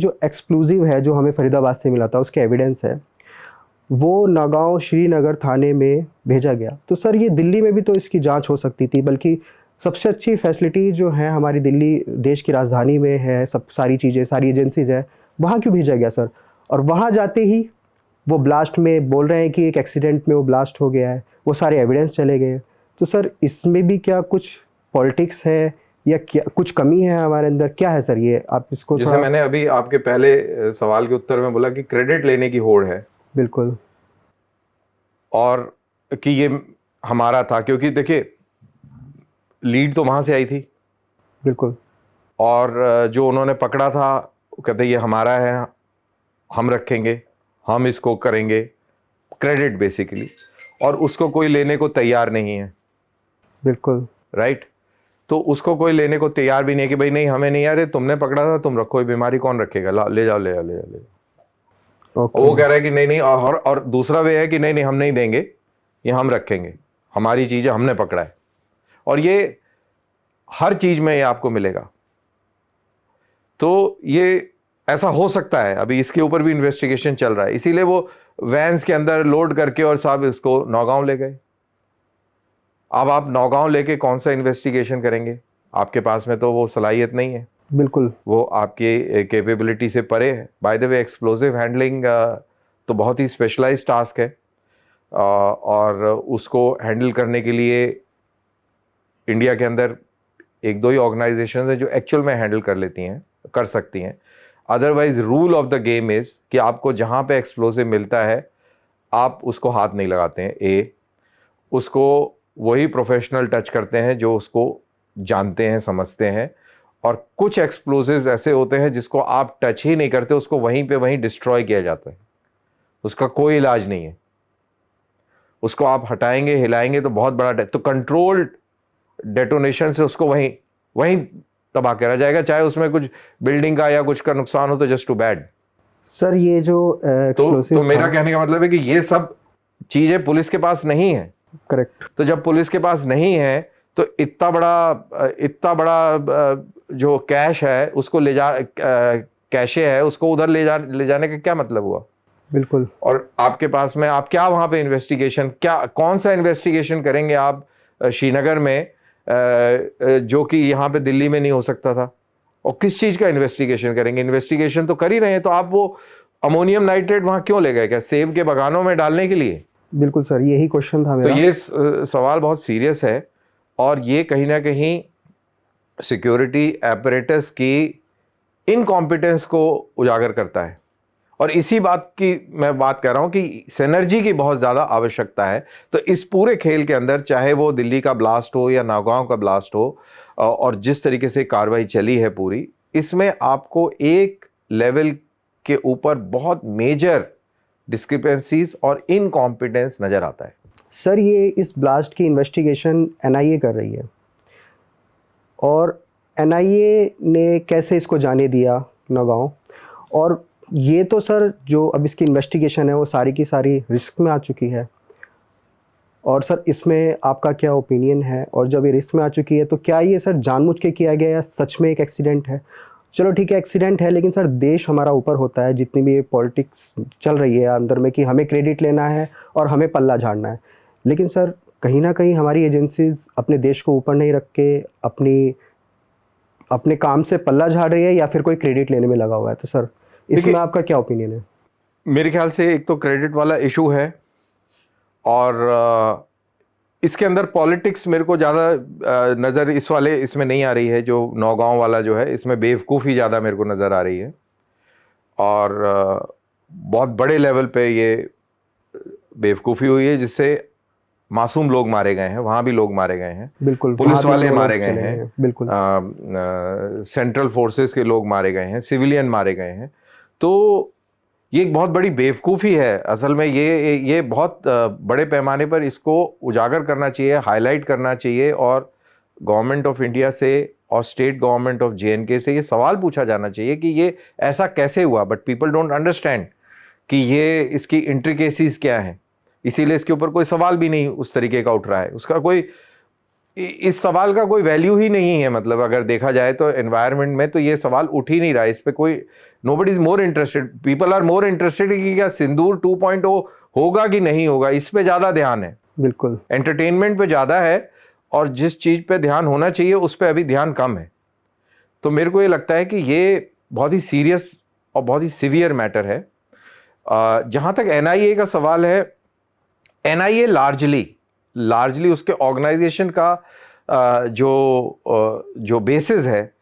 जो एक्सप्लोजिव है जो हमें फरीदाबाद से मिला था उसके एविडेंस है, वो नगाँव श्रीनगर थाने में भेजा गया। तो सर ये दिल्ली में भी तो इसकी जांच हो सकती थी, बल्कि सबसे अच्छी फैसिलिटी जो है हमारी दिल्ली देश की राजधानी में है, सब सारी चीज़ें, सारी एजेंसीज है, वहाँ क्यों भेजा गया सर? और वहाँ जाते ही वो ब्लास्ट में बोल रहे हैं कि एक एक्सीडेंट में वो ब्लास्ट हो गया है, वो सारे एविडेंस चले गए। तो सर इसमें भी क्या कुछ पॉलिटिक्स है या क्या कुछ कमी है हमारे अंदर, क्या है सर ये? आप इसको जैसे थोड़ा। मैंने अभी आपके पहले सवाल के उत्तर में बोला कि क्रेडिट लेने की होड़ है, बिल्कुल। और कि ये हमारा था, क्योंकि देखिए लीड तो वहां से आई थी, बिल्कुल। और जो उन्होंने पकड़ा था वो कहते ये हमारा है, हम रखेंगे, हम इसको करेंगे, क्रेडिट बेसिकली, और उसको कोई लेने को तैयार नहीं है। बिल्कुल। राइट। तो उसको कोई लेने को तैयार भी नहीं है कि भाई नहीं हमें नहीं, अरे तुमने पकड़ा था तुम रखो, ये बीमारी कौन रखेगा, ले जाओ ले जाओ ले जाओ ले जाओ। ओके। वो कह रहा है कि नहीं नहीं, और दूसरा वे है कि नहीं नहीं हम नहीं देंगे, ये हम रखेंगे, हमारी चीज है, हमने पकड़ा है। और ये हर चीज में ये आपको मिलेगा। तो ये ऐसा हो सकता है, अभी इसके ऊपर भी इन्वेस्टिगेशन चल रहा है, इसीलिए वो वैन्स के अंदर लोड करके और साहब इसको नौगांव ले गए। अब आप नौगांव लेके कौन सा इन्वेस्टिगेशन करेंगे? आपके पास में तो वो सलाहियत नहीं है। बिल्कुल। वो आपके कैपेबिलिटी से परे है। By the way explosive handling तो बहुत ही स्पेशलाइज्ड टास्क है, और उसको हैंडल करने के लिए इंडिया के अंदर एक दो ही ऑर्गेनाइजेशन है जो एक्चुअल में हैंडल कर लेती हैं, कर सकती हैं। Otherwise rule of the game is कि आपको जहां पे एक्सप्लोसिव मिलता है आप उसको हाथ नहीं लगाते हैं। उसको वही प्रोफेशनल टच करते हैं जो उसको जानते हैं, समझते हैं। और कुछ एक्सप्लोसिव्स ऐसे होते हैं जिसको आप टच ही नहीं करते, उसको वहीं पे वहीं डिस्ट्रॉय किया जाता है, उसका कोई इलाज नहीं है। उसको आप हटाएंगे, हिलाएंगे तो बहुत बड़ा तो कंट्रोल्ड डेटोनेशन से उसको वहीं वहीं तबाह करा जाएगा, चाहे उसमें कुछ बिल्डिंग का या कुछ का नुकसान हो तो जस्ट टू बैड। सर ये जो तो मेरा कहने का मतलब है कि ये सब चीजें पुलिस के पास नहीं है। करेक्ट। तो जब पुलिस के पास नहीं है तो इतना बड़ा जो कैश है उसको कैशे है उसको उधर ले जाने का क्या मतलब हुआ? बिल्कुल। और आपके पास में आप क्या वहां पे इन्वेस्टिगेशन, क्या कौन सा इन्वेस्टिगेशन करेंगे आप श्रीनगर में जो कि यहाँ पे दिल्ली में नहीं हो सकता था? और किस चीज का इन्वेस्टिगेशन करेंगे? इन्वेस्टिगेशन तो कर ही रहे हैं, तो आप वो अमोनियम नाइट्रेट वहां क्यों ले गए? क्या सेब के बागानों में डालने के लिए? बिल्कुल सर, यही क्वेश्चन था मेरा। तो ये सवाल बहुत सीरियस है, और ये कहीं ना कहीं सिक्योरिटी एपरेटस की इनकॉम्पिटेंस को उजागर करता है। और इसी बात की मैं बात कर रहा हूं कि सिनर्जी की बहुत ज्यादा आवश्यकता है। तो इस पूरे खेल के अंदर, चाहे वो दिल्ली का ब्लास्ट हो या नौगांव का ब्लास्ट हो, और जिस तरीके से कार्रवाई चली है पूरी, इसमें आपको एक लेवल के ऊपर बहुत मेजर डिस्क्रिपेंसीज और इनकॉम्पिटेंस नजर आता है। सर ये इस ब्लास्ट की इन्वेस्टिगेशन एनआईए कर रही है, और एनआईए ने कैसे इसको जाने दिया नौगांव? और ये तो सर जो अब इसकी इन्वेस्टिगेशन है वो सारी की सारी रिस्क में आ चुकी है। और सर इसमें आपका क्या ओपिनियन है? और जब ये रिस्क में आ चुकी है तो क्या ये सर जानबूझ के किया गया या सच में एक एक्सीडेंट है? चलो ठीक है एक्सीडेंट है, लेकिन सर देश हमारा ऊपर होता है, जितनी भी ये पॉलिटिक्स चल रही है अंदर में कि हमें क्रेडिट लेना है और हमें पल्ला झाड़ना है, लेकिन सर कहीं ना कहीं हमारी एजेंसीज अपने देश को ऊपर नहीं रख के अपने काम से पल्ला झाड़ रही है या फिर कोई क्रेडिट लेने में लगा हुआ है। तो सर इसमें आपका क्या ओपिनियन है? मेरे ख्याल से एक तो क्रेडिट वाला इशू है, और इसके अंदर पॉलिटिक्स मेरे को ज़्यादा नज़र इसमें नहीं आ रही है। जो नौगांव वाला जो है इसमें बेवकूफ़ी ज़्यादा मेरे को नज़र आ रही है, और बहुत बड़े लेवल पे ये बेवकूफ़ी हुई है जिससे मासूम लोग मारे गए हैं, वहाँ भी लोग मारे गए हैं, बिल्कुल, पुलिस वाले मारे गए हैं, बिल्कुल, सेंट्रल फोर्सेस के लोग मारे गए हैं, सिविलियन मारे गए हैं। तो ये एक बहुत बड़ी बेवकूफ़ी है असल में। ये बहुत बड़े पैमाने पर इसको उजागर करना चाहिए, हाईलाइट करना चाहिए, और गवर्नमेंट ऑफ इंडिया से और स्टेट गवर्नमेंट ऑफ जेएनके से ये सवाल पूछा जाना चाहिए कि ये ऐसा कैसे हुआ। बट पीपल डोंट अंडरस्टैंड कि ये इसकी इंट्रिकेसीज क्या है, इसीलिए इसके ऊपर कोई सवाल भी नहीं उस तरीके का उठ रहा है। उसका कोई इस सवाल का कोई वैल्यू ही नहीं है, मतलब अगर देखा जाए तो एनवायरनमेंट में तो ये सवाल उठ ही नहीं रहा है, इस पे कोई nobody is more interested, people are more interested कि क्या सिंदूर 2.0 होगा कि नहीं होगा, इस पे ज्यादा ध्यान है। बिल्कुल, एंटरटेनमेंट पे ज्यादा है और जिस चीज पे ध्यान होना चाहिए उस पे अभी ध्यान कम है। तो मेरे को ये लगता है कि ये बहुत ही सीरियस और बहुत ही सीवियर मैटर है। जहां तक एनआईए का सवाल है, एनआईए लार्जली उसके ऑर्गेनाइजेशन का जो बेसिस है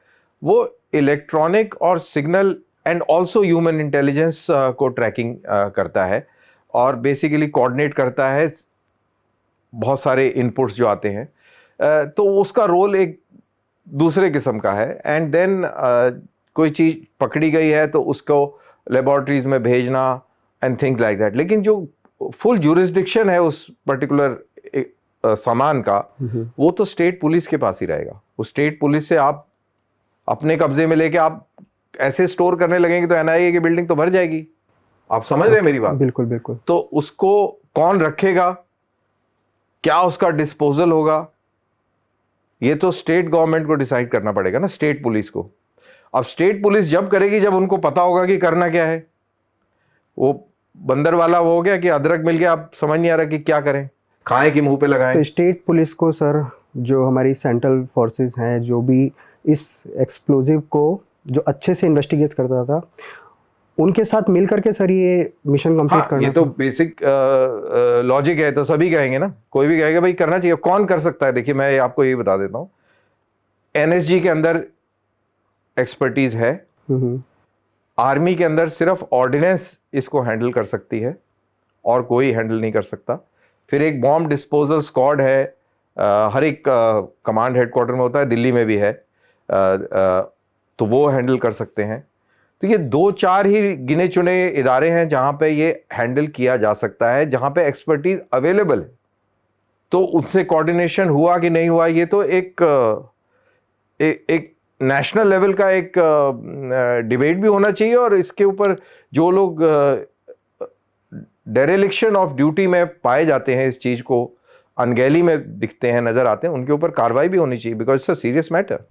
वो इलेक्ट्रॉनिक और signal and also human intelligence को ट्रैकिंग करता है और बेसिकली कोऑर्डिनेट करता है बहुत सारे इनपुट्स जो आते हैं। तो उसका रोल एक दूसरे किस्म का है। एंड देन कोई चीज़ पकड़ी गई है तो उसको लेबोरेटरीज में भेजना एंड थिंग्स लाइक दैट। लेकिन जो फुल जुरिस्डिक्शन है उस पर्टिकुलर सामान का, वो तो स्टेट पुलिस के पास ही रहेगा। उस स्टेट पुलिस से आप अपने कब्जे में लेके आप ऐसे स्टोर करने लगेंगे तो एनआईए की बिल्डिंग तो भर जाएगी। आप समझ रहे हैं मेरी बात? बिल्कुल बिल्कुल। तो उसको कौन रखेगा, क्या उसका डिस्पोजल होगा, ये तो स्टेट गवर्नमेंट को डिसाइड करना पड़ेगा ना, स्टेट पुलिस को। अब स्टेट पुलिस जब करेगी जब उनको पता होगा कि करना क्या है। वो बंदर वाला वो हो गया कि अदरक मिल गया, आप समझ नहीं आ रहा कि क्या करें, खाएं कि मुंह पे लगाएं। तो स्टेट पुलिस को सर, जो हमारी सेंट्रल फोर्सेस हैं, जो भी इस एक्सप्लोजिव को जो अच्छे से इन्वेस्टिगेट करता था, उनके साथ मिल करके सर ये मिशन कंप्लीट करना। ये तो बेसिक लॉजिक है, तो सभी कहेंगे ना, कोई भी कहेगा भाई करना चाहिए। कौन कर सकता है? देखिए मैं आपको ये बता देता हूँ, एनएसजी के अंदर एक्सपर्टीज है, आर्मी के अंदर सिर्फ ऑर्डिनेंस इसको हैंडल कर सकती है और कोई हैंडल नहीं कर सकता। फिर एक बॉम्ब डिस्पोजल स्क्वाड है, हर एक कमांड हेडक्वार्टर में होता है, दिल्ली में भी है, तो वो हैंडल कर सकते हैं। तो ये 2-4 ही गिने चुने इदारे हैं जहां पे ये हैंडल किया जा सकता है, जहां पे एक्सपर्टीज अवेलेबल है। तो उससे कोऑर्डिनेशन हुआ कि नहीं हुआ, ये तो एक नेशनल लेवल का एक डिबेट भी होना चाहिए। और इसके ऊपर जो लोग डेरेलिक्शन ऑफ ड्यूटी में पाए जाते हैं, इस चीज को अनगैली में दिखते हैं, नजर आते हैं, उनके ऊपर कार्रवाई भी होनी चाहिए, because it's a serious matter.